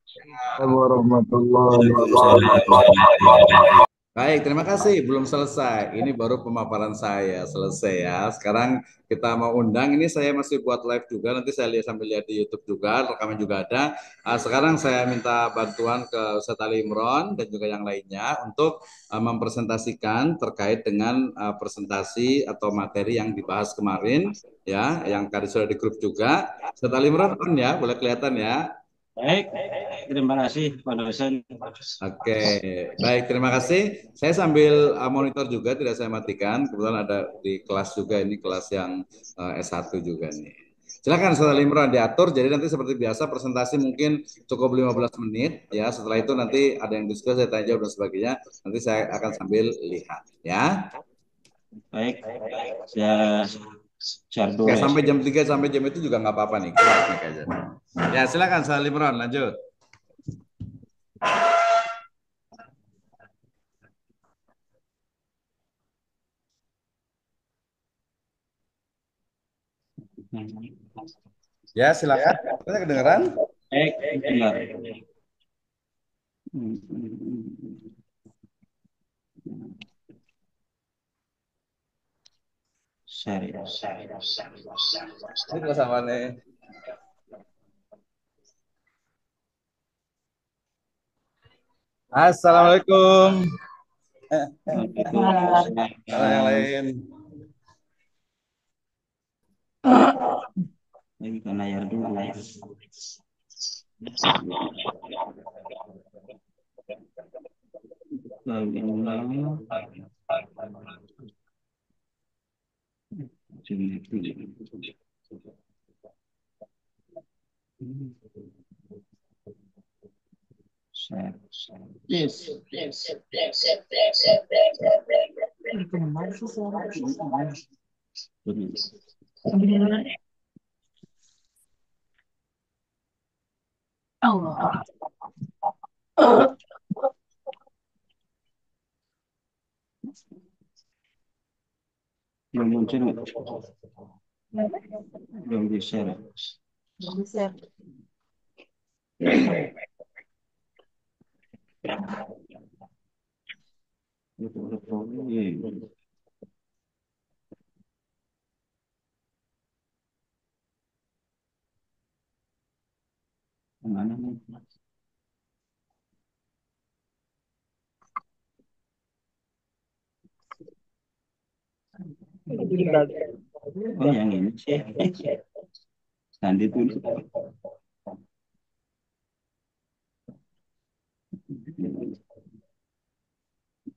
Warahmatullahi Waalaikumsalam wabarakatuh. warahmatullahi wabarakatuh. Baik, terima kasih. Belum selesai. Ini baru pemaparan saya selesai ya. Sekarang kita mau undang. Ini saya masih buat live juga. Nanti saya lihat sambil lihat di YouTube juga. Rekaman juga ada. Sekarang saya minta bantuan ke Ustadz Ali Imron dan juga yang lainnya untuk mempresentasikan terkait dengan presentasi atau materi yang dibahas kemarin ya, yang tadi sudah di grup juga. Ustadz Ali Imron on ya, boleh kelihatan ya. Baik, terima kasih Pak dosen. Oke, baik, terima kasih. Saya sambil monitor juga, tidak saya matikan. Kebetulan ada di kelas juga, ini kelas yang S1 juga nih. Silakan Saudara Limron diatur, jadi nanti seperti biasa presentasi mungkin cukup 15 menit ya. Setelah itu nanti ada yang diskusi, saya tanya jawab dan sebagainya. Nanti saya akan sambil lihat ya. Baik, saya share Oke, dulu ya. sampai jam 3 sampai jam itu juga nggak apa-apa nih. Kita aja. Ya, silakan Saudara Limron, lanjut. Ya, silakan. Saya kedengeran? Baik, benar. Share ya. Ini kelas apa nih? Assalamualaikum. Kalau yang Waalaikumsalam. lain. Ini kan layar dulu ya. Share. Yes. Allah. Belum muncul, belum di share. Bisa. Mana nih? Oh, yang ini sih. Sandi dulu.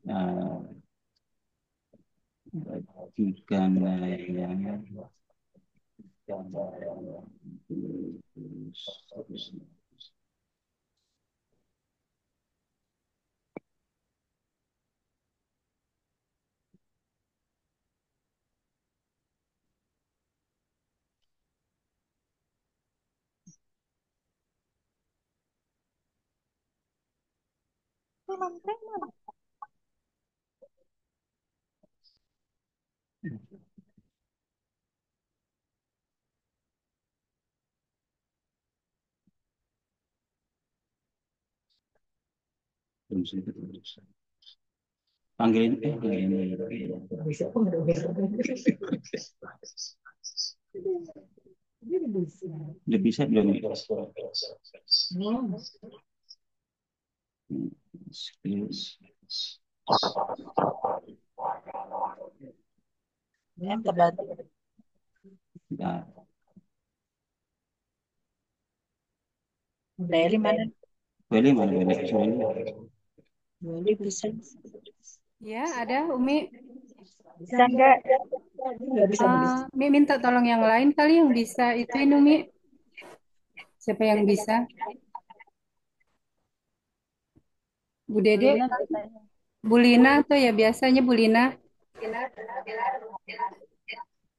Nah, bagikan yang belum sempat terus. Panggilin ini. Bisa kok nggak bisa. Udah bisa belum? Yang terbantu. Nah, Dari mana? boleh mana boleh soalnya. Boleh bisa. Ya, ada Umi. Bisa nggak? Nggak bisa Ah, begitu. Mi minta tolong yang lain kali yang bisa ituin Umi. Siapa yang bisa? Bu Dede, Lina bisa. Bu Lina tuh ya biasanya Bu Lina.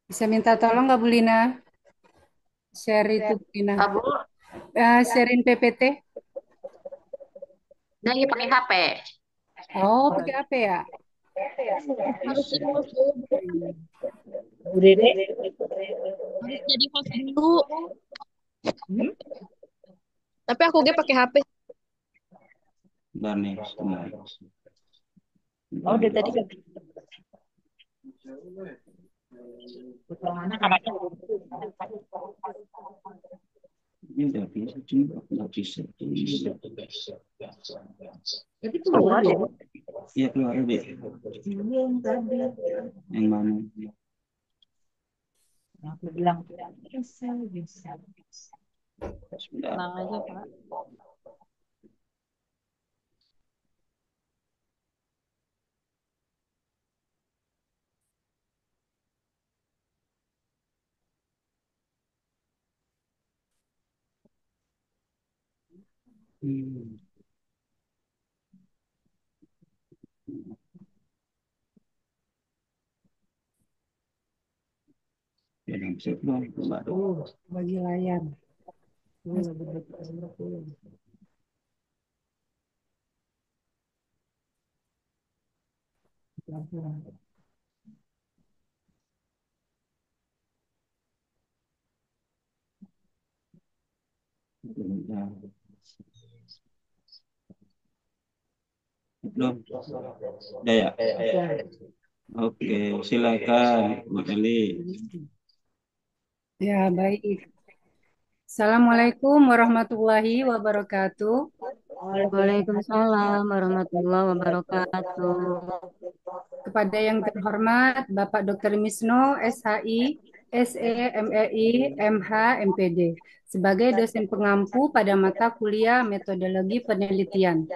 Bisa minta tolong nggak Bu Lina? Share itu Bu Lina. Abu, Sharein PPT. lagi pakai HP. Oh, pakai apa ya? Harus Bisa. jadi host dulu, Bu Dede. harus jadi host dulu. Hmm? Tapi aku pakai HP. Barney. Oh, udah tadi kan. Anak-anaknya Ini udah bisa, cuma nggak bisa. tapi keluar ya. Iya keluar deh. Ini yang tadi. Yang mana? Aku bilang bisa, bisa. Sebentar. Tenang aja, Pak. Hmm. Ya, yang bisa keluar, baru. Bagi layar. Betul. Bentar. Belum. Udah ya? Oke, silakan Bu Eli. Ya, baik. Assalamualaikum warahmatullahi wabarakatuh. Waalaikumsalam warahmatullahi wabarakatuh. Kepada yang terhormat Bapak Dr. Misno, SHI, SE, MEI, MH, MPD, sebagai dosen pengampu pada mata kuliah metodologi penelitian,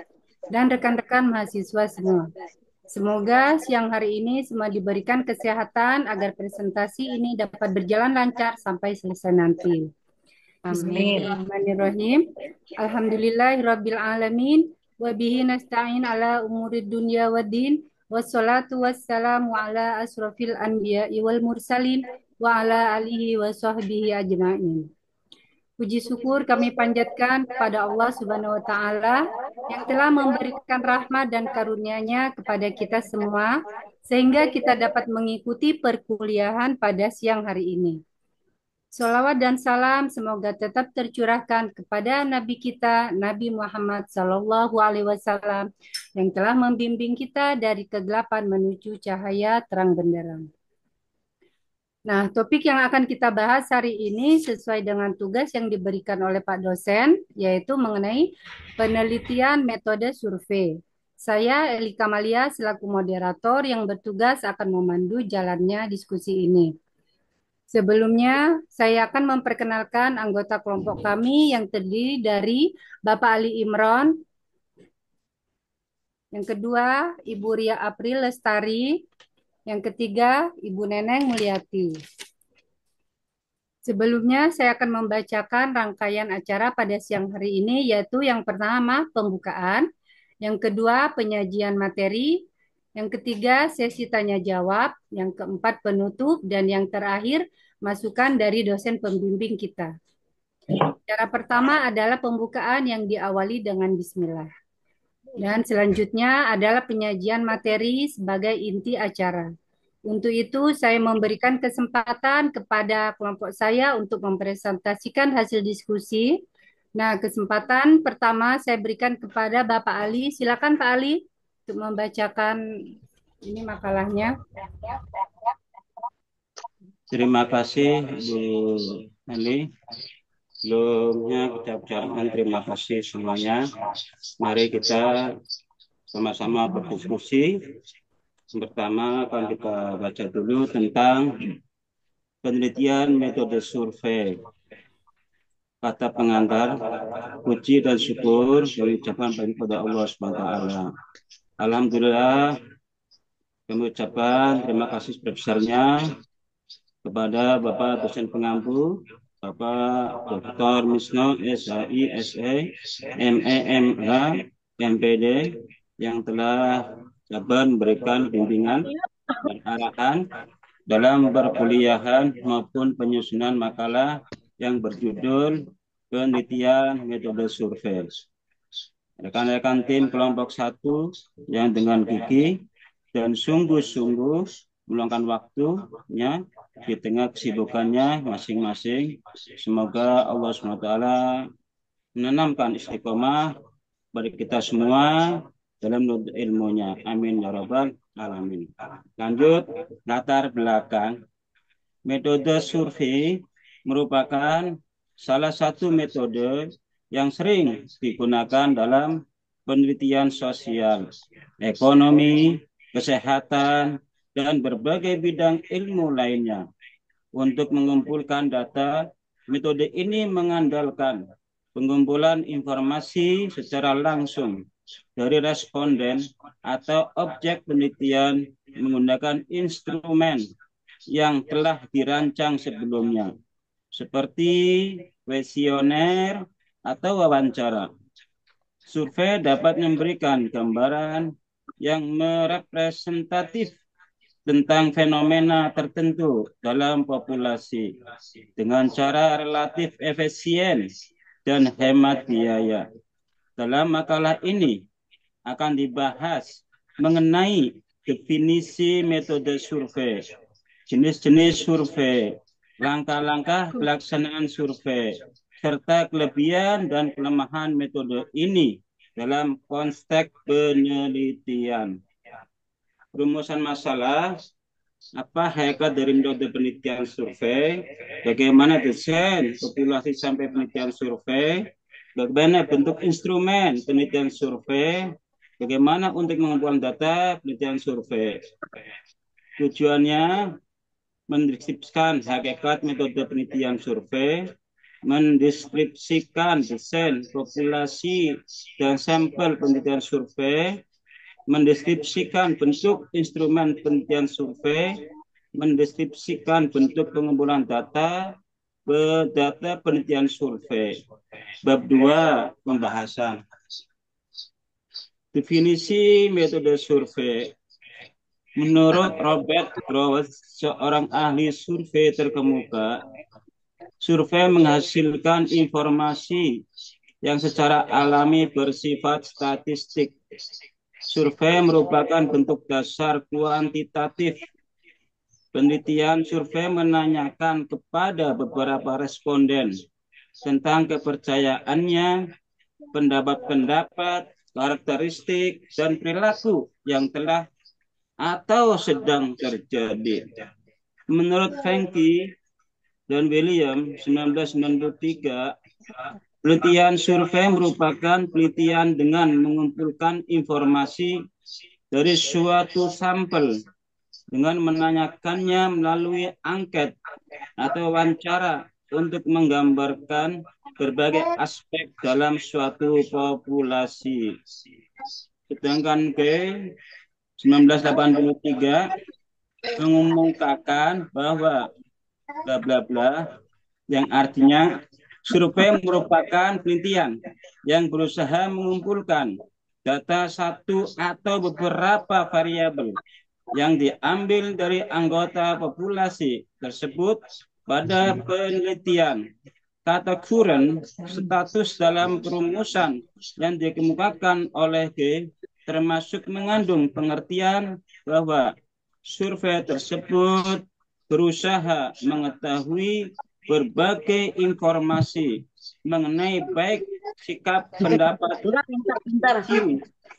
dan rekan-rekan mahasiswa semua. Semoga siang hari ini semua diberikan kesehatan agar presentasi ini dapat berjalan lancar sampai selesai nanti. Amin. Bismillahirrahmanirrahim. Alhamdulillahirabbil alamin wa bihi nasta'in ala umurid dunya waddin wassalatu wassalamu ala asrofil anbiya'i wal mursalin wa ala alihi wa sahbihi ajma'in. Puji syukur kami panjatkan kepada Allah Subhanahu wa taala yang telah memberikan rahmat dan karunia-Nya kepada kita semua sehingga kita dapat mengikuti perkuliahan pada siang hari ini. Salawat dan salam semoga tetap tercurahkan kepada Nabi kita, Nabi Muhammad Sallallahu Alaihi Wasallam, yang telah membimbing kita dari kegelapan menuju cahaya terang benderang. Nah, topik yang akan kita bahas hari ini sesuai dengan tugas yang diberikan oleh Pak dosen, yaitu mengenai penelitian metode survei. Saya Eli Kamalia selaku moderator yang bertugas akan memandu jalannya diskusi ini. Sebelumnya, saya akan memperkenalkan anggota kelompok kami yang terdiri dari Bapak Ali Imron, yang kedua Ibu Ria April Lestari, yang ketiga Ibu Neneng Mulyati. Sebelumnya, saya akan membacakan rangkaian acara pada siang hari ini, yaitu yang pertama pembukaan, yang kedua penyajian materi, yang ketiga sesi tanya jawab, yang keempat penutup, dan yang terakhir masukan dari dosen pembimbing kita. Cara pertama adalah pembukaan yang diawali dengan bismillah. Dan selanjutnya adalah penyajian materi sebagai inti acara. Untuk itu saya memberikan kesempatan kepada kelompok saya untuk mempresentasikan hasil diskusi. Nah, kesempatan pertama saya berikan kepada Bapak Ali. Silakan Pak Ali untuk membacakan ini makalahnya. Terima kasih Bu Eli. Sebelumnya kita ucapkan terima kasih semuanya. Mari kita sama-sama berdiskusi. Yang pertama akan kita baca dulu tentang penelitian metode survei. Kata pengantar, puji dan syukur diucapkan kepada Allah SWT. Alhamdulillah, kami ucapkan terima kasih sebesar-besarnya kepada Bapak dosen pengampu, Bapak Dr. Misno, SHI, SE, ME, MH, MPD, yang telah sabar memberikan bimbingan dan arahan dalam perkuliahan maupun penyusunan makalah yang berjudul penelitian metode survei. Rekan-rekan tim kelompok 1 yang dengan gigih dan sungguh-sungguh meluangkan waktunya di tengah kesibukannya masing-masing. Semoga Allah SWT menanamkan istiqomah bagi kita semua dalam ilmunya. Amin ya rabbal alamin. Lanjut, latar belakang. Metode survei merupakan salah satu metode yang sering digunakan dalam penelitian sosial, ekonomi, kesehatan, dan berbagai bidang ilmu lainnya. Untuk mengumpulkan data, metode ini mengandalkan pengumpulan informasi secara langsung dari responden atau objek penelitian menggunakan instrumen yang telah dirancang sebelumnya, seperti kuesioner atau wawancara. Survei dapat memberikan gambaran yang merepresentatif tentang fenomena tertentu dalam populasi dengan cara relatif efisien dan hemat biaya. Dalam makalah ini akan dibahas mengenai definisi metode survei, jenis-jenis survei, langkah-langkah pelaksanaan survei, serta kelebihan dan kelemahan metode ini dalam konteks penelitian. Rumusan masalah, apa hakikat dari metode penelitian survei, bagaimana desain populasi sampai penelitian survei, bagaimana bentuk instrumen penelitian survei, bagaimana untuk mengumpulkan data penelitian survei. Tujuannya mendeskripsikan hakikat metode penelitian survei, mendeskripsikan desain populasi dan sampel penelitian survei, mendeskripsikan bentuk instrumen penelitian survei, mendeskripsikan bentuk pengumpulan data penelitian survei. Bab 2, pembahasan. Definisi metode survei. Menurut Robert Gross, seorang ahli survei terkemuka, survei menghasilkan informasi yang secara alami bersifat statistik. Survei merupakan bentuk dasar kuantitatif. Penelitian survei menanyakan kepada beberapa responden tentang kepercayaannya, pendapat-pendapat, karakteristik, dan perilaku yang telah atau sedang terjadi. Menurut Fenke dan William 1993, penelitian survei merupakan penelitian dengan mengumpulkan informasi dari suatu sampel dengan menanyakannya melalui angket atau wawancara untuk menggambarkan berbagai aspek dalam suatu populasi. Sedangkan ke 1983 mengumumkan bahwa bla bla bla, yang artinya survei merupakan penelitian yang berusaha mengumpulkan data satu atau beberapa variabel yang diambil dari anggota populasi tersebut pada penelitian. Kata current, status dalam perumusan yang dikemukakan oleh G, termasuk mengandung pengertian bahwa survei tersebut berusaha mengetahui berbagai informasi mengenai baik sikap, pendapat,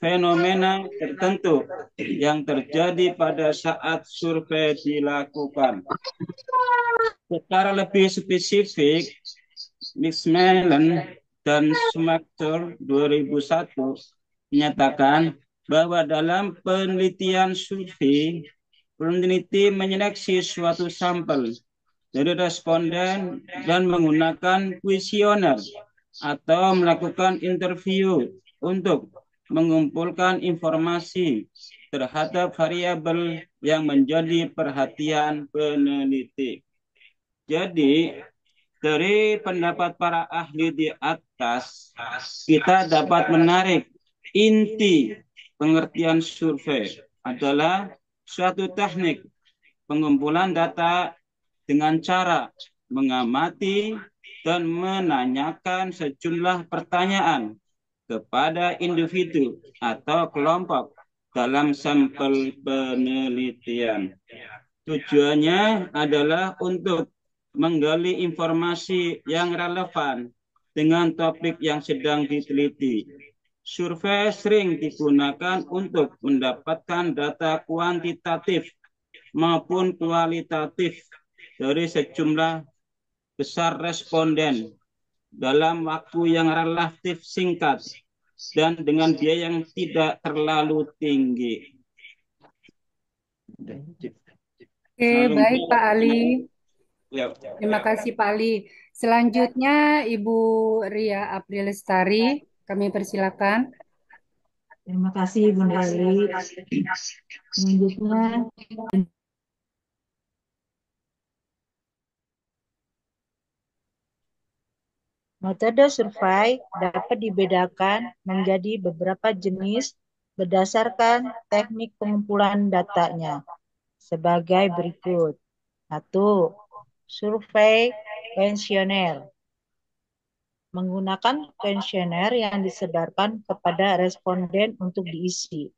fenomena tertentu yang terjadi pada saat survei dilakukan. Secara lebih spesifik, Macmillan dan Schumacher 2001 menyatakan bahwa dalam penelitian survei, peneliti menyeleksi suatu sampel dari responden dan menggunakan kuesioner atau melakukan interview untuk mengumpulkan informasi terhadap variabel yang menjadi perhatian peneliti. Jadi, dari pendapat para ahli di atas, kita dapat menarik inti pengertian survei adalah suatu teknik pengumpulan data dengan cara mengamati dan menanyakan sejumlah pertanyaan kepada individu atau kelompok dalam sampel penelitian. Tujuannya adalah untuk menggali informasi yang relevan dengan topik yang sedang diteliti Survei sering digunakan untuk mendapatkan data kuantitatif maupun kualitatif dari sejumlah besar responden dalam waktu yang relatif singkat dan dengan biaya yang tidak terlalu tinggi. Oke, baik Pak Ali. Ya. Terima kasih Pak Ali. Selanjutnya Ibu Ria April Lestari, kami persilakan. Terima kasih Bunda Eli. Selanjutnya metode survei dapat dibedakan menjadi beberapa jenis berdasarkan teknik pengumpulan datanya sebagai berikut. 1. Survei kuesioner. Menggunakan kuesioner yang disebarkan kepada responden untuk diisi.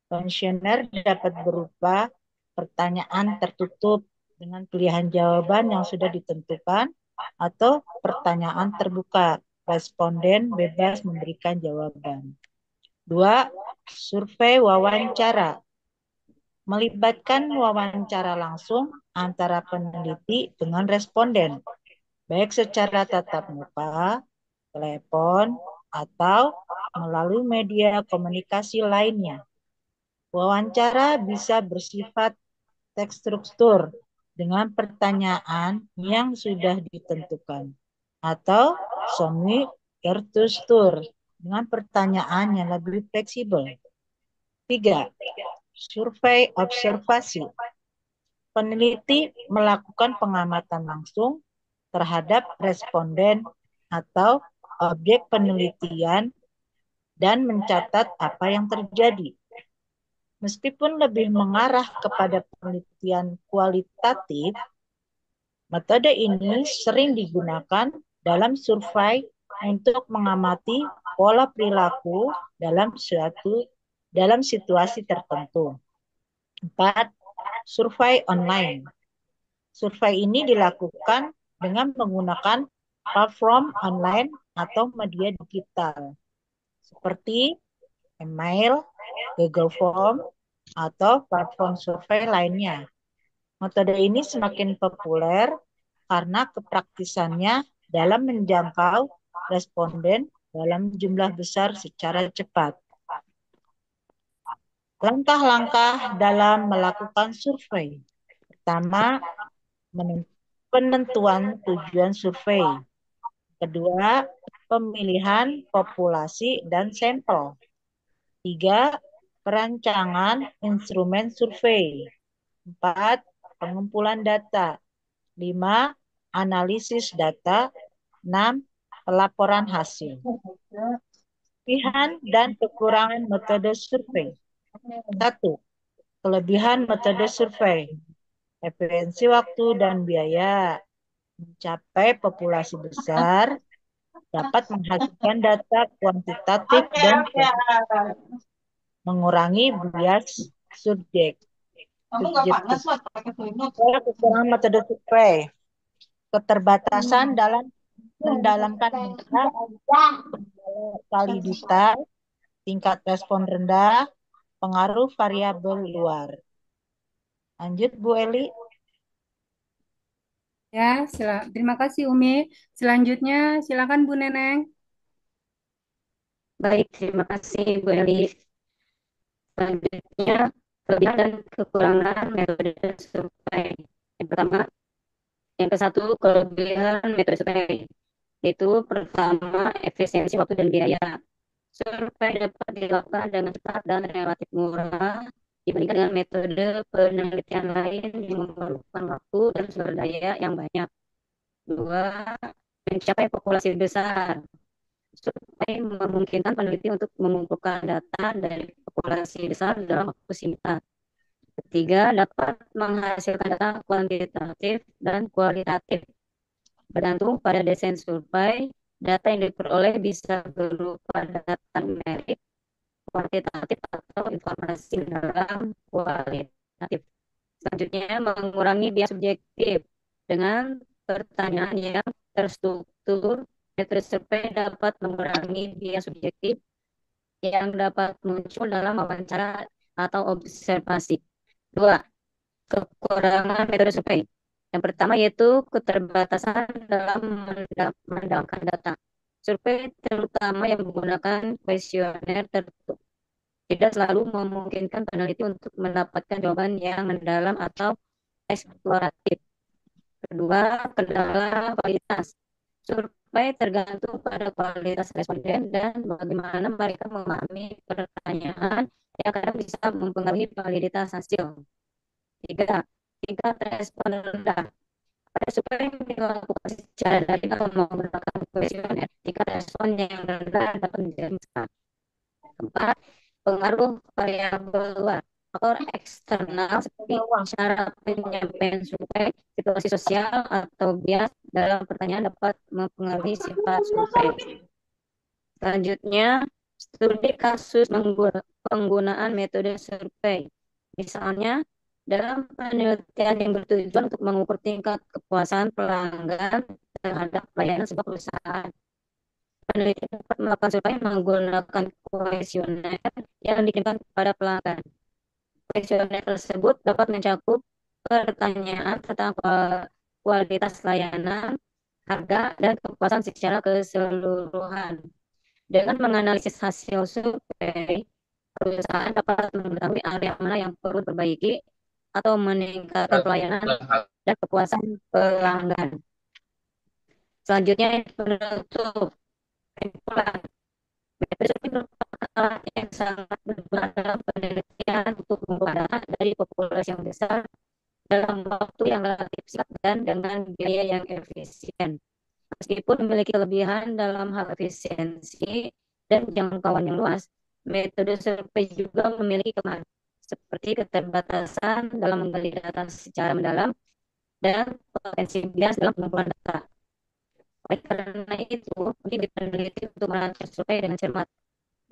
Kuesioner dapat berupa pertanyaan tertutup dengan pilihan jawaban yang sudah ditentukan atau pertanyaan terbuka. Responden bebas memberikan jawaban. 2. Survei wawancara. Melibatkan wawancara langsung antara peneliti dengan responden, baik secara tatap muka, telepon, atau melalui media komunikasi lainnya. Wawancara bisa bersifat terstruktur dengan pertanyaan yang sudah ditentukan, atau semi terstruktur dengan pertanyaan yang lebih fleksibel. 3. Survei observasi. Peneliti melakukan pengamatan langsung terhadap responden atau objek penelitian dan mencatat apa yang terjadi. Meskipun lebih mengarah kepada penelitian kualitatif, metode ini sering digunakan dalam survei untuk mengamati pola perilaku dalam situasi tertentu. 4. Survei online. Survei ini dilakukan dengan menggunakan platform online atau media digital seperti email, Google Form, atau platform survei lainnya. Metode ini semakin populer karena kepraktisannya dalam menjangkau responden dalam jumlah besar secara cepat. Langkah-langkah dalam melakukan survei. Pertama, penentuan tujuan survei. Kedua, pemilihan populasi dan sampel. 3. Perancangan instrumen survei. 4. Pengumpulan data. 5. Analisis data. 6. Pelaporan hasil. Kelebihan dan kekurangan metode survei. 1. Kelebihan metode survei. Efisiensi waktu dan biaya. Mencapai populasi besar, dapat menghasilkan data kuantitatif dan mengurangi bias subjektif. Kekurangan metode survei. Keterbatasan dalam mendalamkan data, validitas, tingkat respon rendah, pengaruh variabel luar. Lanjut Bu Eli. Ya, terima kasih Umi. Selanjutnya silakan Bu Neneng. Baik, terima kasih Bu Eli. Selanjutnya, kelebihan dan kekurangan metode survei. Yang pertama, yang ke satu, kelebihan metode survei. Yaitu pertama, efisiensi waktu dan biaya. Survei dapat dilakukan dengan cepat dan relatif murah dibandingkan dengan metode penelitian lain yang memerlukan waktu dan sumber daya yang banyak. 2. Mencapai populasi besar. Survei memungkinkan peneliti untuk mengumpulkan data dari populasi besar dalam waktu singkat. 3. Dapat menghasilkan data kuantitatif dan kualitatif. Bergantung pada desain survei, data yang diperoleh bisa berupa data numerik, kuantitatif, atau informasi dalam kualitatif. Selanjutnya, mengurangi bias subjektif. Dengan pertanyaan yang terstruktur, metode survei dapat mengurangi bias subjektif yang dapat muncul dalam wawancara atau observasi. Dua, kekurangan metode survei. Yang pertama yaitu keterbatasan dalam mendapatkan data. Survei terutama yang menggunakan kuesioner tertutup tidak selalu memungkinkan peneliti untuk mendapatkan jawaban yang mendalam atau eksploratif. Kedua, kendala kualitas. Survei tergantung pada kualitas responden dan bagaimana mereka memahami pertanyaan yang kadang bisa mempengaruhi validitas hasil. Tiga, tingkat respon rendah. Pada survei yang dilakukan secara daring atau menggunakan kuesioner, tingkat respon yang rendah dapat menjadi masalah. Keempat, pengaruh variabel luar. Faktor eksternal seperti cara penyampaian survei, situasi sosial, atau bias dalam pertanyaan dapat mempengaruhi sifat survei. Selanjutnya, studi kasus penggunaan metode survei. Misalnya, dalam penelitian yang bertujuan untuk mengukur tingkat kepuasan pelanggan terhadap pelayanan sebuah perusahaan. Peneliti dapat melakukan survei menggunakan kuesioner yang dikirimkan kepada pelanggan. Kuesioner tersebut dapat mencakup pertanyaan tentang kualitas layanan, harga, dan kepuasan secara keseluruhan. Dengan menganalisis hasil survei, perusahaan dapat mengetahui area mana yang perlu diperbaiki atau meningkatkan pelayanan dan kepuasan pelanggan. Selanjutnya, penutup. Metode survei merupakan alat yang sangat berguna dalam penelitian untuk mengumpulkan data dari populasi yang besar dalam waktu yang relatif singkat dan dengan biaya yang efisien. Meskipun memiliki kelebihan dalam hal efisiensi dan jangkauan yang luas, metode survei juga memiliki kelemahan seperti keterbatasan dalam menggali data secara mendalam dan potensi bias dalam pengumpulan data. Oleh karena itu, penting peneliti untuk merancang survei dengan cermat,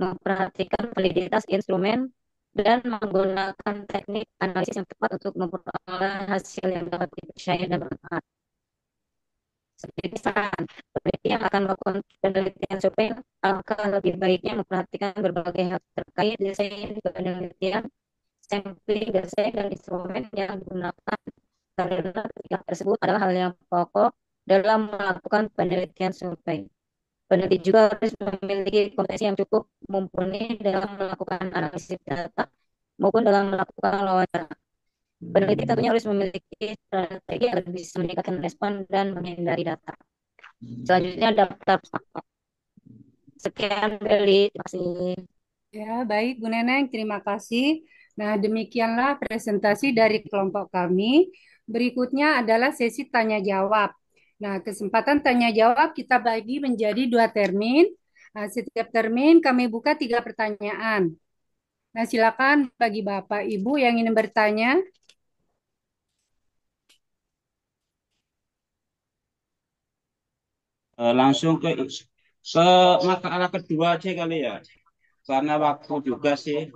memperhatikan validitas instrumen, dan menggunakan teknik analisis yang tepat untuk memperoleh hasil yang dapat dipercaya dan bermanfaat. Seperti saran, peneliti yang akan melakukan penelitian survei alangkah lebih baiknya memperhatikan berbagai hal terkait desain penelitian, sampling, desain, dan instrumen yang digunakan karena ketiga tersebut adalah hal yang pokok dalam melakukan penelitian survei. Peneliti juga harus memiliki kompetensi yang cukup mumpuni dalam melakukan analisis data maupun dalam melakukan wawancara. Peneliti tentunya harus memiliki strategi agar bisa meningkatkan respon dan menghindari data. Selanjutnya daftar fakta. Sekian Beli, terima kasih. Ya, baik Bu Neneng, terima kasih. Nah, demikianlah presentasi dari kelompok kami. Berikutnya adalah sesi tanya jawab. Nah, kesempatan tanya jawab kita bagi menjadi 2 termin. Nah, setiap termin kami buka 3 pertanyaan. Nah, silakan bagi Bapak Ibu yang ingin bertanya. Langsung ke makalah kedua aja kali ya, karena waktu juga sih.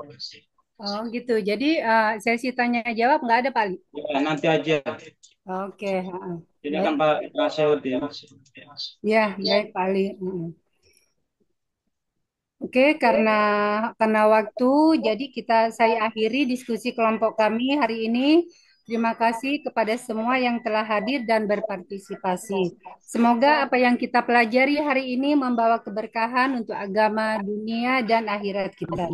Oh, gitu. Jadi sesi tanya jawab nggak ada, Pak Ali? Ya, nanti aja. Oke. Ini Baik. kan Pak Rasaudin. Ya, baik Pak Ali. Oke, karena waktu, jadi saya akhiri diskusi kelompok kami hari ini. Terima kasih kepada semua yang telah hadir dan berpartisipasi. Semoga apa yang kita pelajari hari ini membawa keberkahan untuk agama, dunia, dan akhirat kita.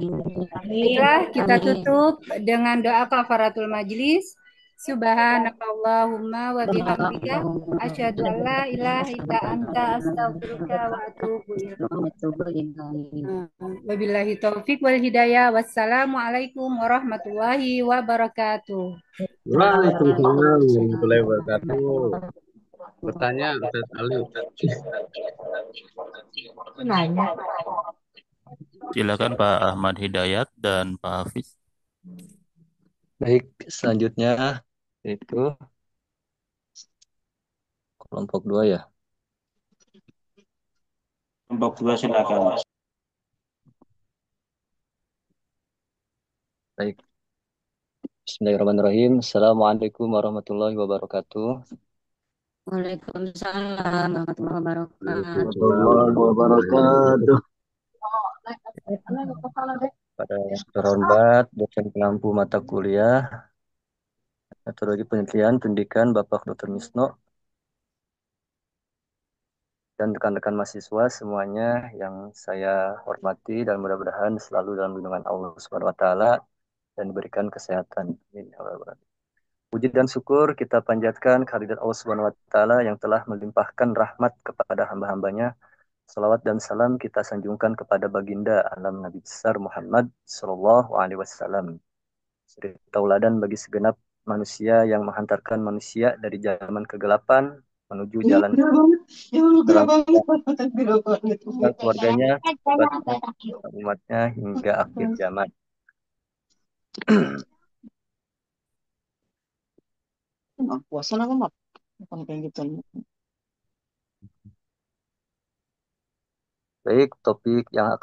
Baiklah, kita tutup dengan doa kafaratul majlis. Subhanakallahumma wa bihamdika asyhadu an la ilaha illa anta astaghfiruka wa atubu ilaik. Wabillahi taufik wal hidayah. Wassalamualaikum warahmatullahi wabarakatuh. Waalaikumsalam warahmatullahi wabarakatuh. Bertanya Ustaz Ali. Nanya. Silakan Pak Ahmad Hidayat dan Pak Hafiz. Baik, selanjutnya itu kelompok 2 ya. Kelompok 2 silakan. Baik. Bismillahirrahmanirrahim. Assalamualaikum warahmatullahi wabarakatuh. Waalaikumsalam warahmatullahi wabarakatuh. Warahmatullahi wabarakatuh. Pada yang terhormat dosen pengampu mata kuliah metodologi penelitian pendidikan Bapak Dr. Misno dan rekan-rekan mahasiswa semuanya yang saya hormati dan mudah-mudahan selalu dalam lindungan Allah Subhanahu wa taala dan diberikan kesehatan. Amin. Puji dan syukur kita panjatkan kehadirat Allah Subhanahu wa taala yang telah melimpahkan rahmat kepada hamba-hambanya. Salawat dan salam kita sanjungkan kepada baginda alam Nabi besar Muhammad sallallahu alaihi wasallam. Suri tauladan bagi segenap manusia yang menghantarkan manusia dari zaman kegelapan menuju jalan terang dan keluarganya, umatnya hingga akhir zaman. Puasa apa mak? Bukan kayak gitu. Baik, topik yang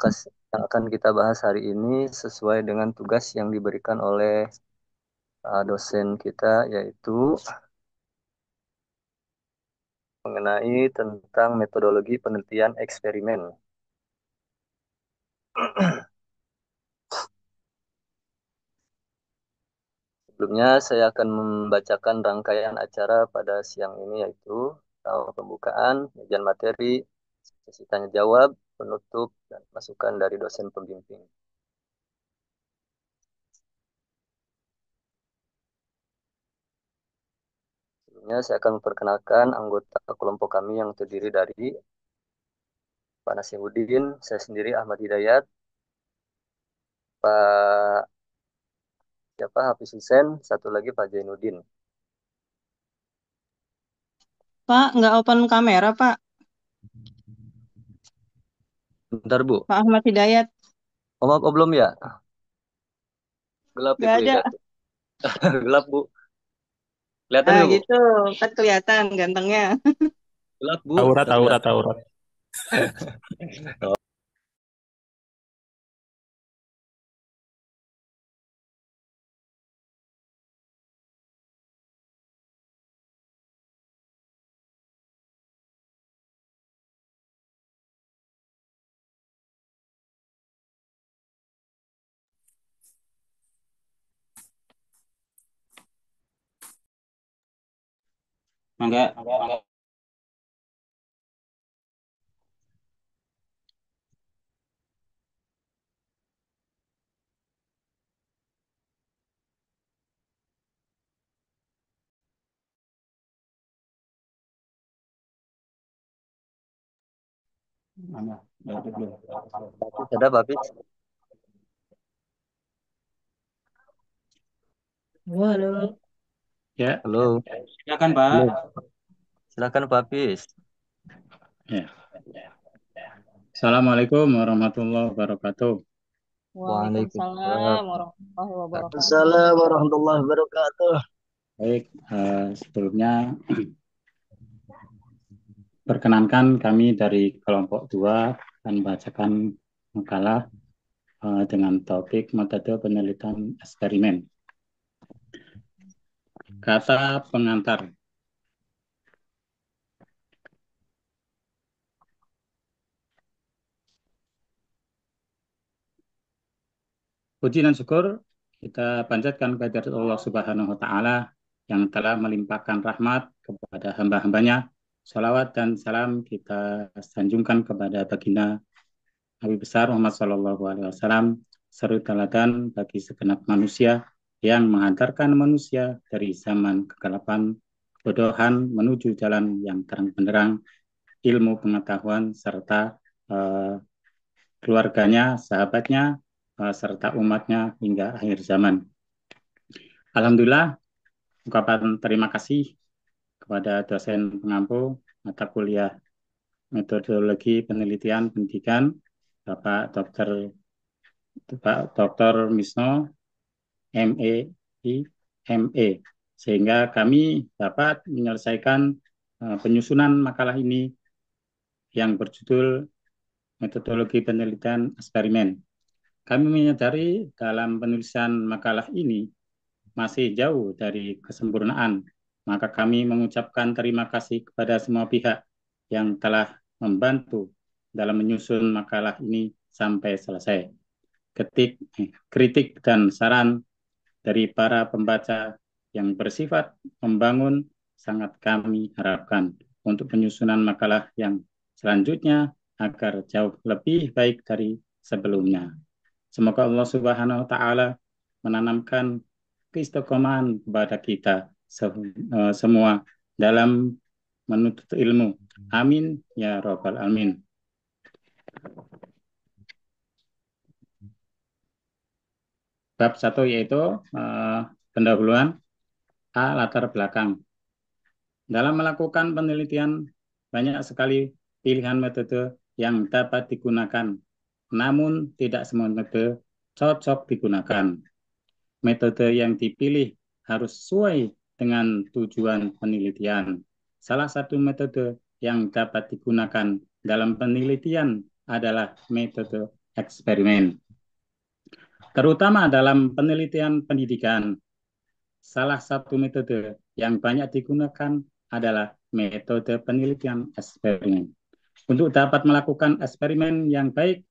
akan kita bahas hari ini sesuai dengan tugas yang diberikan oleh dosen kita, yaitu mengenai tentang metodologi penelitian eksperimen. Sebelumnya saya akan membacakan rangkaian acara pada siang ini, yaitu pembukaan, ujian materi, sesi tanya jawab, penutup, dan masukan dari dosen pembimbing. Sebelumnya saya akan memperkenalkan anggota kelompok kami yang terdiri dari Pak Nasiruddin, saya sendiri Ahmad Hidayat, Pak Hafiz Hussein, satu lagi Pak Jainuddin. Pak, nggak open kamera, Pak. Bentar, Bu. Pak Ahmad Hidayat. Oh, belum ya? Gelap Nggak itu ada. ya. Gelap, Bu. Kelihatan Nah, nggak, Bu? gitu. Kan kelihatan gantengnya. Gelap, Bu. Aurat. Mangga. Mana? Ada, Pak Hafiz? Halo. Ya. Halo. Silakan, Pak. Halo. Silakan, Pak Hafiz. Ya. Assalamualaikum warahmatullahi wabarakatuh. Waalaikumsalam warahmatullahi wabarakatuh. Assalamualaikum warahmatullahi wabarakatuh. Baik, sebelumnya perkenankan kami dari kelompok 2 akan membacakan makalah dengan topik metode penelitian eksperimen. Kata pengantar. Puji dan syukur kita panjatkan kepada Allah Subhanahu wa taala yang telah melimpahkan rahmat kepada hamba-hambanya. Salawat dan salam kita sanjungkan kepada baginda Nabi besar Muhammad sallallahu alaihi wasallam, seru teladan bagi segenap manusia yang menghantarkan manusia dari zaman kegelapan kebodohan menuju jalan yang terang benderang, ilmu pengetahuan serta keluarganya, sahabatnya, serta umatnya hingga akhir zaman. Alhamdulillah, ungkapan terima kasih kepada dosen pengampu mata kuliah metodologi penelitian pendidikan Bapak Dr. Misno ME, sehingga kami dapat menyelesaikan penyusunan makalah ini yang berjudul metodologi penelitian eksperimen. Kami menyadari dalam penulisan makalah ini masih jauh dari kesempurnaan, maka kami mengucapkan terima kasih kepada semua pihak yang telah membantu dalam menyusun makalah ini sampai selesai. Kritik dan saran dari para pembaca yang bersifat membangun sangat kami harapkan untuk penyusunan makalah yang selanjutnya agar jauh lebih baik dari sebelumnya. Semoga Allah Subhanahu wa taala menanamkan keistiqomahan kepada kita semua dalam menuntut ilmu. Amin ya rabbal alamin. Bab 1 yaitu pendahuluan latar belakang. Dalam melakukan penelitian, banyak sekali pilihan metode yang dapat digunakan, namun tidak semua metode cocok digunakan. Metode yang dipilih harus sesuai dengan tujuan penelitian. Salah satu metode yang dapat digunakan dalam penelitian adalah metode eksperimen. Terutama dalam penelitian pendidikan, salah satu metode yang banyak digunakan adalah metode penelitian eksperimen. Untuk dapat melakukan eksperimen yang baik,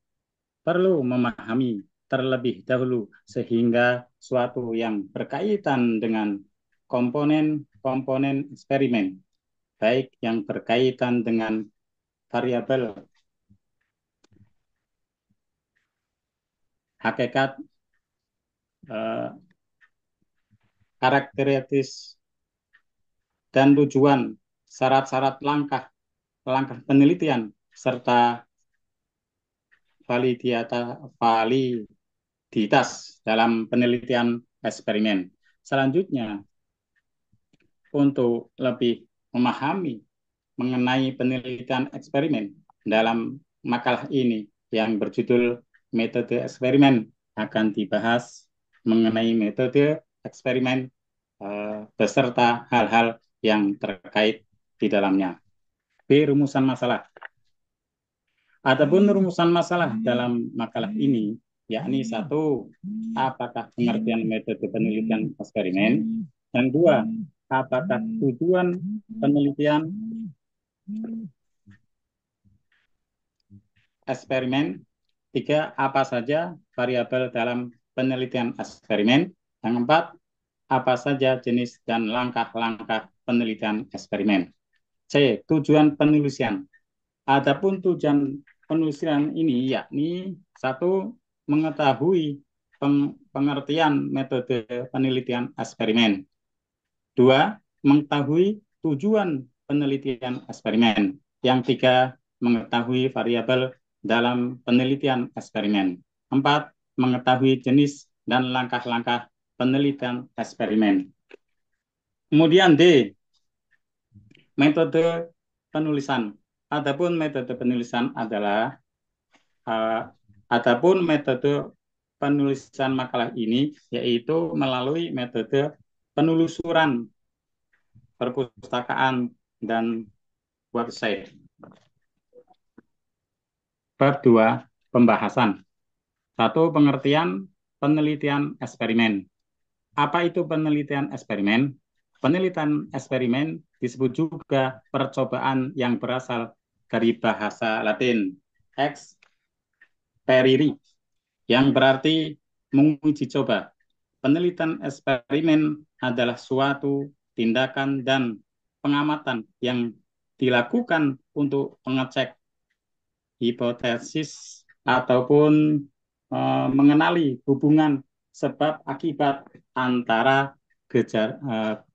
perlu memahami terlebih dahulu sehingga suatu yang berkaitan dengan komponen-komponen eksperimen, baik yang berkaitan dengan variabel, hakikat, karakteristik, dan tujuan, syarat-syarat langkah penelitian, serta validitas dalam penelitian eksperimen. Selanjutnya, untuk lebih memahami mengenai penelitian eksperimen dalam makalah ini yang berjudul metode eksperimen akan dibahas mengenai metode eksperimen beserta hal-hal yang terkait di dalamnya. B. Rumusan masalah. Adapun rumusan masalah dalam makalah ini, yakni 1, apakah pengertian metode penelitian eksperimen, dan 2, apakah tujuan penelitian eksperimen, 3, apa saja variabel dalam penelitian eksperimen, yang 4, apa saja jenis dan langkah-langkah penelitian eksperimen. C. Tujuan penelitian. Adapun tujuan penelitian ini yakni 1, mengetahui pengertian metode penelitian eksperimen. 2, mengetahui tujuan penelitian eksperimen. Yang 3, mengetahui variabel dalam penelitian eksperimen. 4, mengetahui jenis dan langkah-langkah penelitian eksperimen. Kemudian D, metode penulisan. Adapun metode penulisan adalah metode penulisan makalah ini yaitu melalui metode penelusuran perpustakaan dan website. Bab 2, pembahasan. 1, pengertian penelitian eksperimen. Apa itu penelitian eksperimen? Penelitian eksperimen disebut juga percobaan yang berasal dari bahasa Latin experiri, yang berarti menguji coba. Penelitian eksperimen adalah suatu tindakan dan pengamatan yang dilakukan untuk mengecek hipotesis ataupun mengenali hubungan sebab akibat antara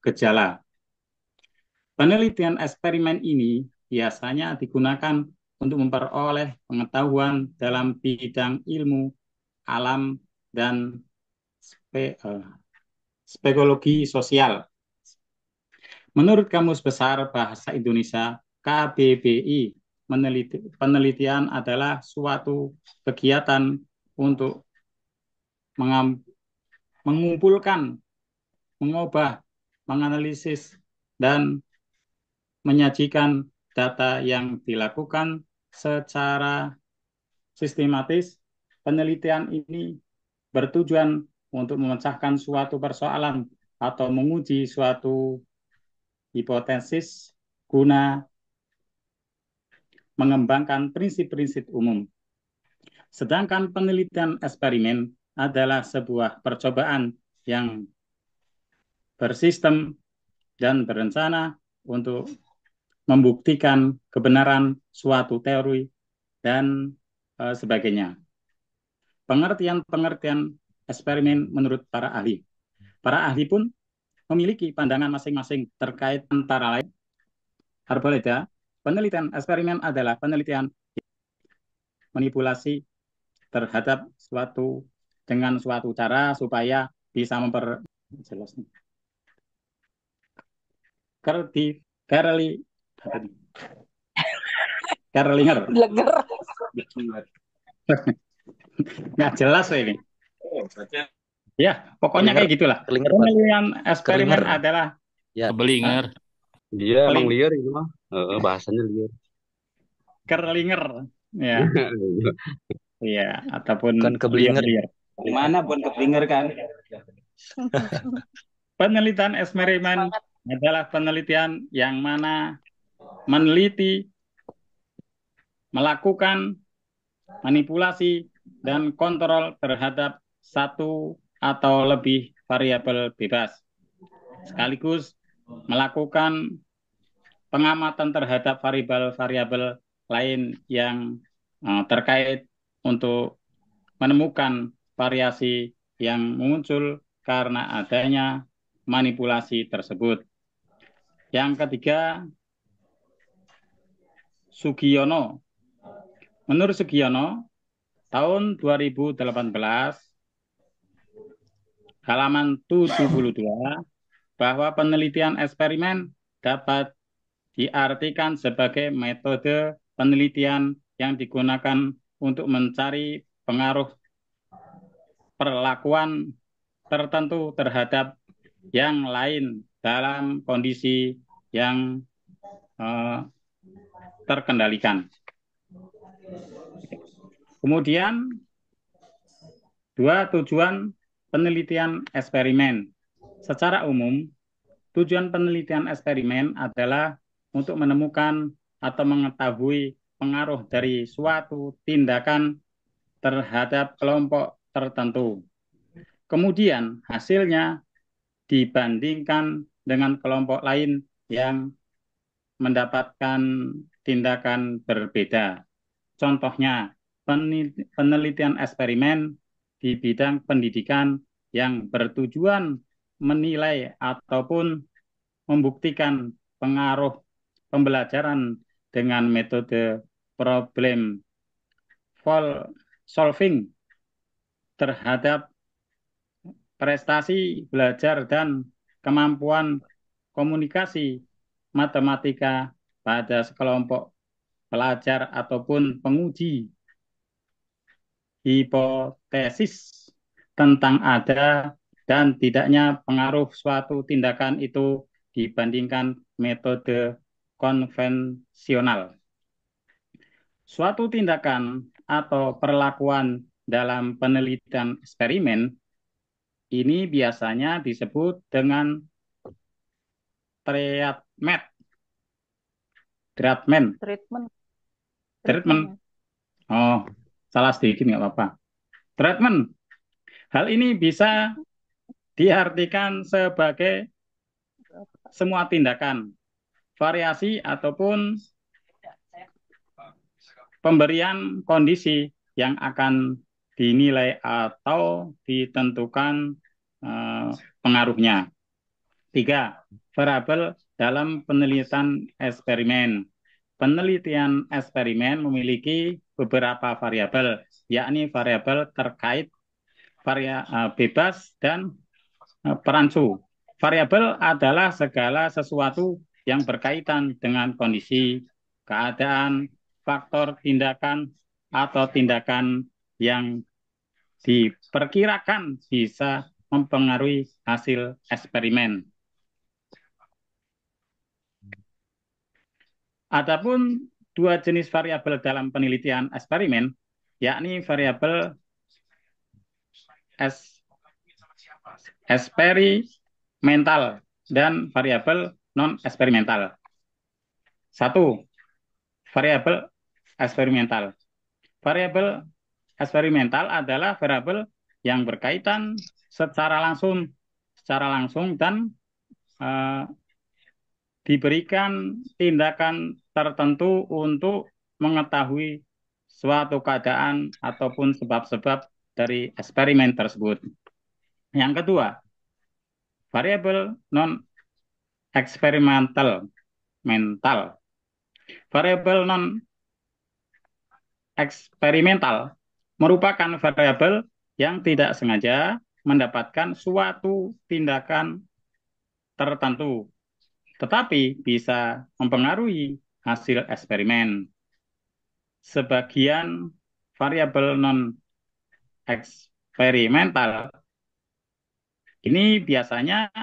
gejala. Penelitian eksperimen ini biasanya digunakan untuk memperoleh pengetahuan dalam bidang ilmu alam dan psikologi sosial. Menurut Kamus Besar Bahasa Indonesia KBBI, penelitian adalah suatu kegiatan untuk mengumpulkan, mengubah, menganalisis, dan menyajikan data yang dilakukan secara sistematis. Penelitian ini bertujuan untuk memecahkan suatu persoalan atau menguji suatu hipotesis guna mengembangkan prinsip-prinsip umum. Sedangkan penelitian eksperimen adalah sebuah percobaan yang bersistem dan berencana untuk membuktikan kebenaran suatu teori dan sebagainya. Pengertian-pengertian eksperimen menurut para ahli. Para ahli pun memiliki pandangan masing-masing terkait antara lain Arboleda. Penelitian eksperimen adalah penelitian manipulasi terhadap suatu dengan suatu cara supaya bisa jelas nih. Kerlinger. Nggak jelas ini. Ya, pokoknya kayak gitulah. Penelitian eksperimen adalah Kebelinger. Dia emang liar itu mah. Bahasanya liar. Kerlinger. Ya. Iya, ataupun Bukan keblinger. liar. Gimana pun keblinger kan? Penelitian eksperimen adalah penelitian yang mana meneliti, melakukan manipulasi dan kontrol terhadap satu atau lebih variabel bebas, sekaligus melakukan pengamatan terhadap variabel-variabel lain yang terkait untuk menemukan variasi yang muncul karena adanya manipulasi tersebut. Yang ketiga, Sugiono. Menurut Sugiono, tahun 2018, halaman 72, bahwa penelitian eksperimen dapat diartikan sebagai metode penelitian yang digunakan untuk mencari pengaruh perlakuan tertentu terhadap yang lain dalam kondisi yang terkendalikan. Kemudian, dua tujuan penelitian eksperimen. Secara umum, tujuan penelitian eksperimen adalah untuk menemukan atau mengetahui pengaruh dari suatu tindakan terhadap kelompok tertentu. Kemudian hasilnya dibandingkan dengan kelompok lain yang mendapatkan tindakan berbeda. Contohnya, penelitian eksperimen di bidang pendidikan yang bertujuan menilai ataupun membuktikan pengaruh pembelajaran dengan metode problem solving terhadap prestasi belajar dan kemampuan komunikasi matematika pada sekelompok pelajar ataupun penguji. Hipotesis tentang ada dan tidaknya pengaruh suatu tindakan itu dibandingkan metode konvensional. Suatu tindakan atau perlakuan dalam penelitian eksperimen ini biasanya disebut dengan treatment. Oh, salah sedikit nggak apa-apa. Treatment. Hal ini bisa diartikan sebagai semua tindakan, variasi ataupun pemberian kondisi yang akan dinilai atau ditentukan pengaruhnya. 3. Variabel dalam penelitian eksperimen. Penelitian eksperimen memiliki beberapa variabel, yakni variabel terkait bebas dan perancu. Variabel adalah segala sesuatu yang berkaitan dengan kondisi, keadaan, faktor tindakan, atau tindakan yang diperkirakan bisa mempengaruhi hasil eksperimen. Adapun dua jenis variabel dalam penelitian eksperimen, yakni variabel eksperimental dan variabel non-eksperimental. 1. Variabel eksperimental. Variabel eksperimental adalah variabel yang berkaitan secara langsung dan eh, diberikan tindakan tertentu untuk mengetahui suatu keadaan ataupun sebab-sebab dari eksperimen tersebut. Yang kedua, variabel non eksperimental mental. Variabel non eksperimental merupakan variabel yang tidak sengaja mendapatkan suatu tindakan tertentu, tetapi bisa mempengaruhi hasil eksperimen. Sebagian variabel non eksperimental ini biasanya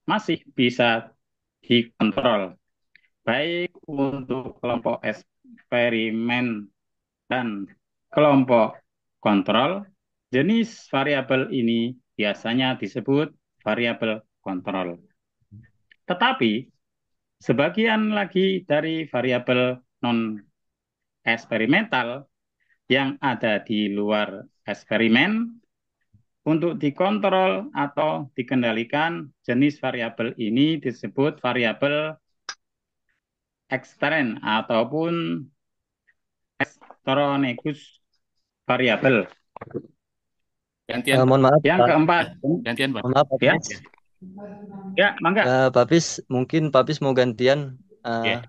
masih bisa dikontrol, baik untuk kelompok eksperimen dan kelompok kontrol. Jenis variabel ini biasanya disebut variabel kontrol. Tetapi sebagian lagi dari variabel non eksperimental yang ada di luar eksperimen untuk dikontrol atau dikendalikan, jenis variabel ini disebut variabel ekstern ataupun extraneous variabel. Gantian, mohon maaf, Yang Pak. keempat, gantian, Pak. Mohon maaf, Pak ya, Pis. ya, mangga. Pak Pis, mungkin Pak Pis mau gantian. Ya,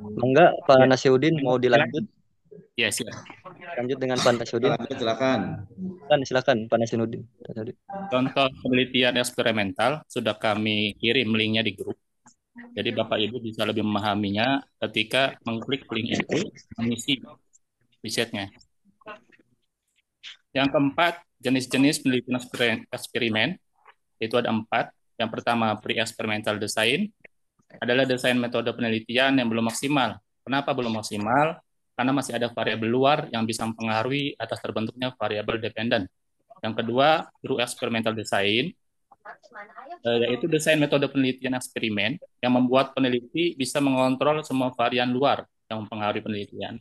Mangga Pak Ya. Nasiuddin mau dilanjut. ya siap. Lanjut dengan Pak Nasiuddin. Silakan. Silakan Pak Nasiuddin. Contoh penelitian eksperimental sudah kami kirim linknya di grup. Jadi Bapak Ibu bisa lebih memahaminya ketika mengklik link itu, mengisi risetnya. Yang keempat, jenis-jenis penelitian eksperimen, itu ada 4. Yang pertama, pre-experimental design, adalah desain metode penelitian yang belum maksimal. Kenapa belum maksimal? Karena masih ada variabel luar yang bisa mempengaruhi atas terbentuknya variabel dependen. Yang kedua, true experimental design, yaitu desain metode penelitian eksperimen yang membuat peneliti bisa mengontrol semua varian luar yang mempengaruhi penelitian.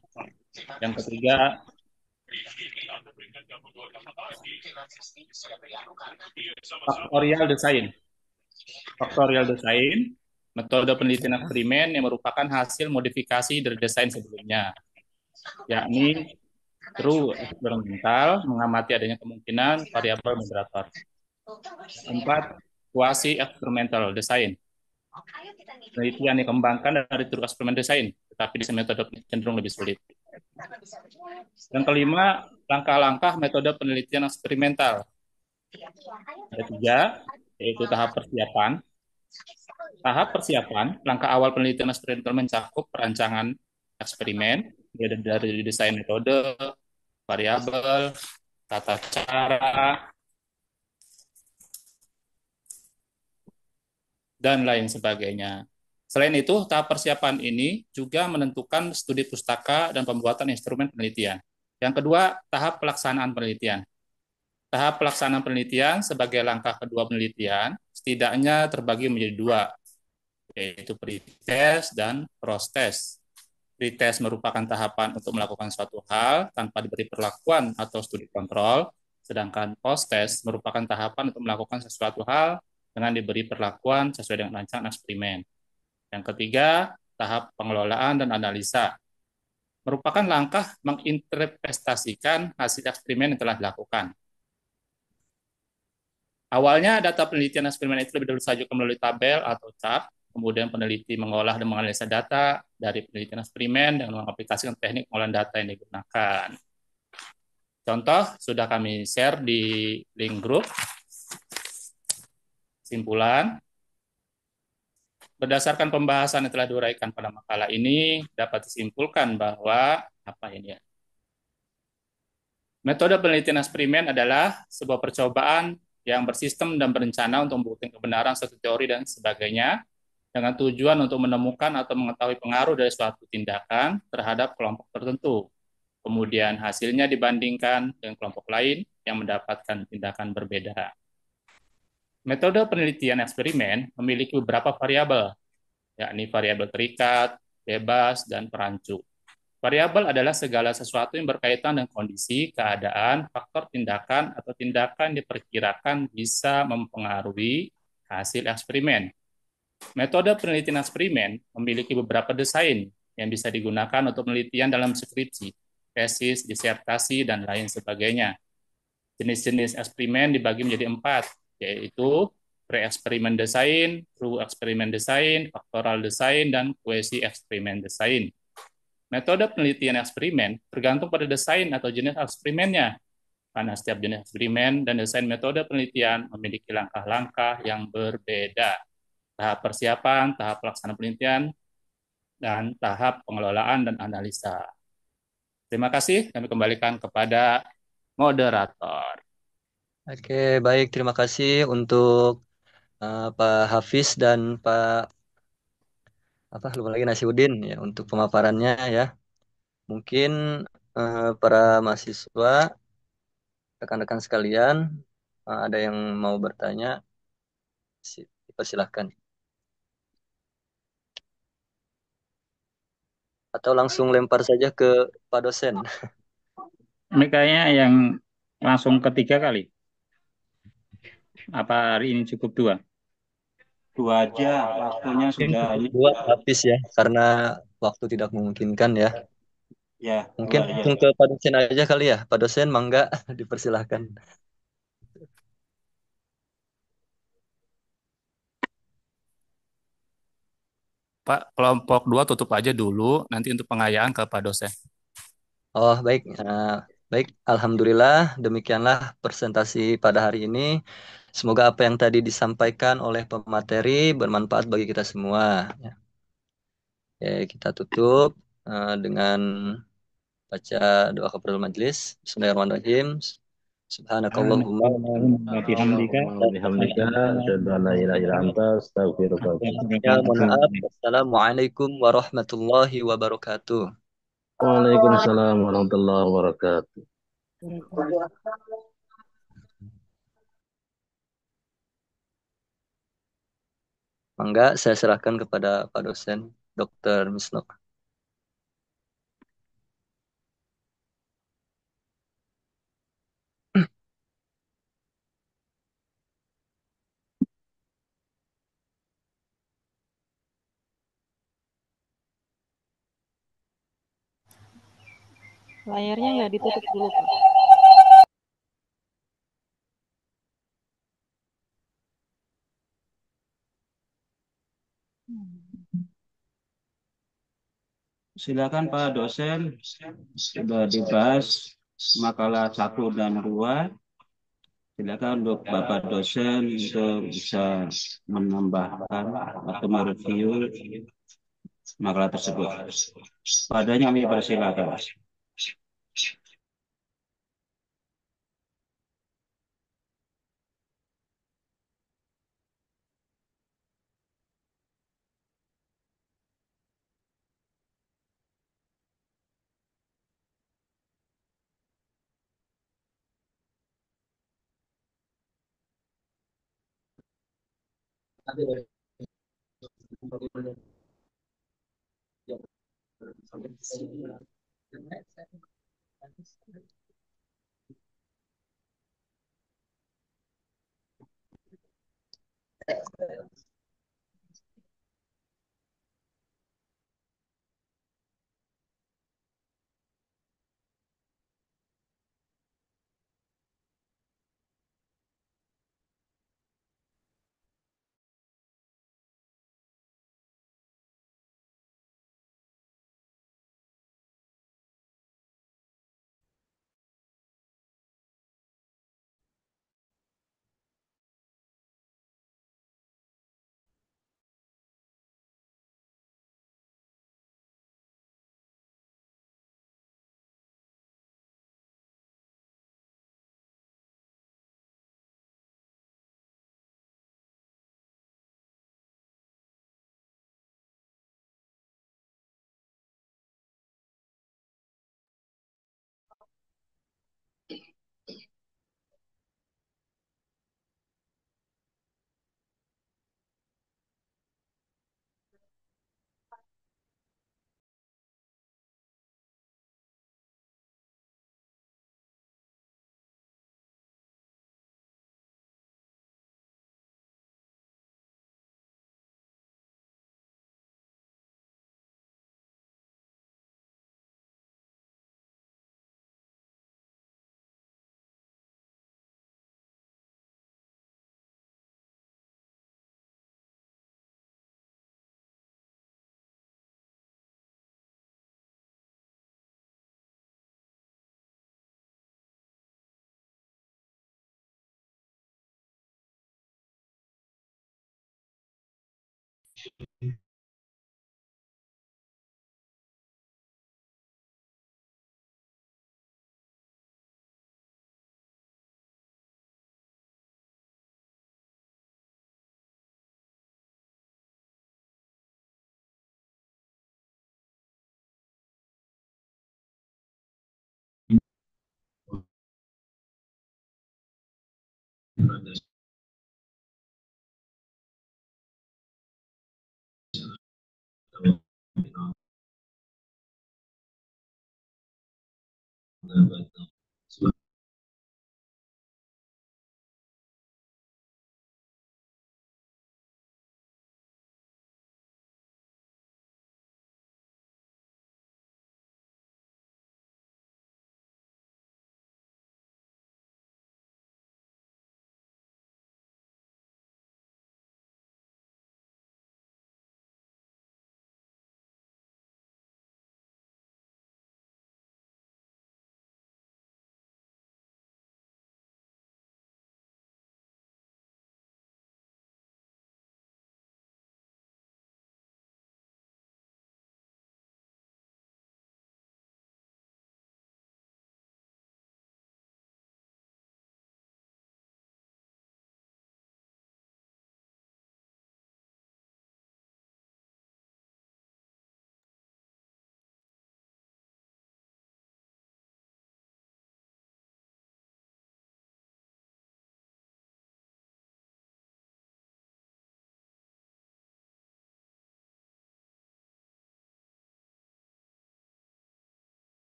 Yang ketiga, factorial design. Factorial design, metode penelitian eksperimen yang merupakan hasil modifikasi dari desain sebelumnya, yakni true eksperimental, mengamati adanya kemungkinan variabel moderator. 4. Quasi experimental design, penelitian yang dikembangkan dari true experimental design, tetapi di metode cenderung lebih sulit. Yang kelima, langkah-langkah metode penelitian eksperimental. Ada 3, yaitu tahap persiapan. Tahap persiapan, langkah awal penelitian eksperimental mencakup perancangan eksperimen, dari desain metode, variabel, tata cara, dan lain sebagainya. Selain itu, tahap persiapan ini juga menentukan studi pustaka dan pembuatan instrumen penelitian. Yang kedua, tahap pelaksanaan penelitian. Tahap pelaksanaan penelitian sebagai langkah kedua penelitian setidaknya terbagi menjadi 2, yaitu pre-test dan post-test. Pre-test merupakan tahapan untuk melakukan suatu hal tanpa diberi perlakuan atau studi kontrol, sedangkan post-test merupakan tahapan untuk melakukan sesuatu hal dengan diberi perlakuan sesuai dengan rancangan eksperimen. Yang ketiga, tahap pengelolaan dan analisa. Merupakan langkah menginterpretasikan hasil eksperimen yang telah dilakukan. Awalnya, data penelitian eksperimen itu lebih dahulu disajikan melalui tabel atau chart, kemudian peneliti mengolah dan menganalisa data dari penelitian eksperimen dengan mengaplikasikan teknik pengolahan data yang digunakan. Contoh, sudah kami share di link grup. Kesimpulan, berdasarkan pembahasan yang telah diuraikan pada makalah ini, dapat disimpulkan bahwa metode penelitian eksperimen adalah sebuah percobaan yang bersistem dan berencana untuk membuktikan kebenaran suatu teori dan sebagainya, dengan tujuan untuk menemukan atau mengetahui pengaruh dari suatu tindakan terhadap kelompok tertentu. Kemudian hasilnya dibandingkan dengan kelompok lain yang mendapatkan tindakan berbeda. Metode penelitian eksperimen memiliki beberapa variabel, yakni variabel terikat, bebas, dan perancu. Variabel adalah segala sesuatu yang berkaitan dengan kondisi, keadaan, faktor tindakan, atau tindakan diperkirakan bisa mempengaruhi hasil eksperimen. Metode penelitian eksperimen memiliki beberapa desain yang bisa digunakan untuk penelitian dalam skripsi, tesis, disertasi, dan lain sebagainya. Jenis-jenis eksperimen dibagi menjadi 4, yaitu pre-eksperimen desain, true eksperimen desain, faktoral desain, dan quasi eksperimen desain. Metode penelitian eksperimen tergantung pada desain atau jenis eksperimennya, karena setiap jenis eksperimen dan desain metode penelitian memiliki langkah-langkah yang berbeda. Tahap persiapan, tahap pelaksanaan penelitian, dan tahap pengelolaan dan analisa. Terima kasih, kami kembalikan kepada moderator. Oke, baik. Terima kasih untuk Pak Hafiz dan Pak lupa lagi Nasiuddin ya untuk pemaparannya ya. Mungkin para mahasiswa, rekan-rekan sekalian, ada yang mau bertanya, dipersilahkan. Atau langsung lempar saja ke Pak dosen. Ini kayaknya yang langsung ketiga kali. Apa hari ini cukup dua? Dua aja, waktunya Mungkin sudah cukup ini. dua habis ya, karena waktu tidak memungkinkan ya. Ya, Mungkin dua aja. langsung ke Pak dosen aja kali ya. Pak dosen, mangga dipersilahkan. Pak, kelompok 2 tutup aja dulu, nanti untuk pengayaan ke Pak dosen. Oh, baik. Baik, Alhamdulillah, demikianlah presentasi pada hari ini. Semoga apa yang tadi disampaikan oleh pemateri bermanfaat bagi kita semua. Ya. Oke, kita tutup dengan baca doa kafaratul majelis. Bismillahirrahmanirrahim. Subhanakallahumma Wa bihamdika. Allahumma bihamdika asyhadu an la ilaha illa anta astaghfiruka wa atubu ilaik. ya, mohon maaf. Wassalamualaikum warahmatullahi wabarakatuh. Waalaikumsalam warahmatullahi wabarakatuh. Mangga saya serahkan kepada Pak dosen Dr. Misno. Layarnya nggak ditutup dulu, Pak. Silakan Pak dosen, sudah dibahas makalah 1 dan 2. Silakan untuk Bapak dosen untuk bisa menambahkan atau mereview makalah tersebut. Padanya kami persilakan.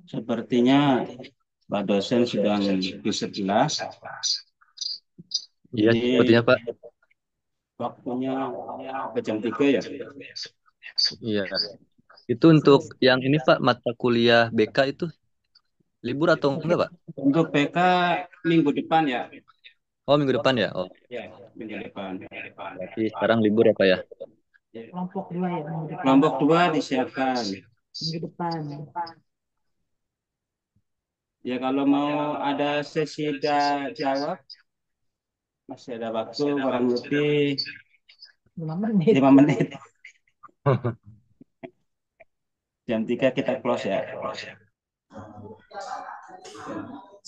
Sepertinya Pak dosen sedang di sebelah. Iya, Jadi sepertinya Pak. waktunya ke jam 3 ya. Iya. Itu untuk yang ini Pak, mata kuliah BK itu libur atau enggak Pak? Untuk PK minggu depan ya. Oh, minggu depan ya? Oh, Ya, minggu depan. berarti sekarang libur ya Pak ya? Kelompok 2 ya minggu depan. Kelompok 2 disiapkan. Minggu depan. Ya kalau mau ada sesi jawab masih ada waktu kurang lebih 5 menit. 5 menit. Jam 3 kita close ya.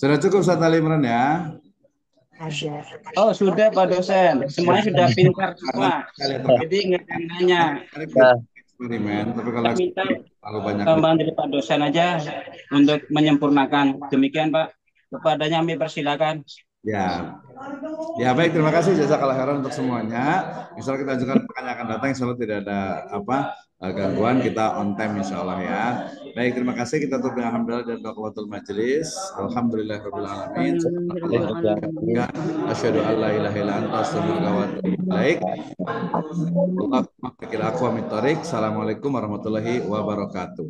Sudah cukup Ustaz Ali Imran ya? Ada. Oh sudah Pak dosen, semuanya sudah pintar semua. Jadi nggak ada yang nanya. Eksperimen, tapi kalau Minta terlalu banyak tambahan dari Pak dosen aja untuk menyempurnakan. Demikian Pak. Kepadanya kami persilakan. ya. Ya baik, terima kasih jazakallah khairan untuk semuanya. Insya Allah kita ajukan pekan yang akan datang, insya Allah tidak ada gangguan, kita on time insya Allah ya. Baik, terima kasih. Kita tutup dengan alhamdulillah dan doatul majelis. Alhamdulillahirabbil alamin. Asyhadu an la ilaha illa anta astaghfiruka wa atubu ilaik. Assalamualaikum warahmatullahi wabarakatuh.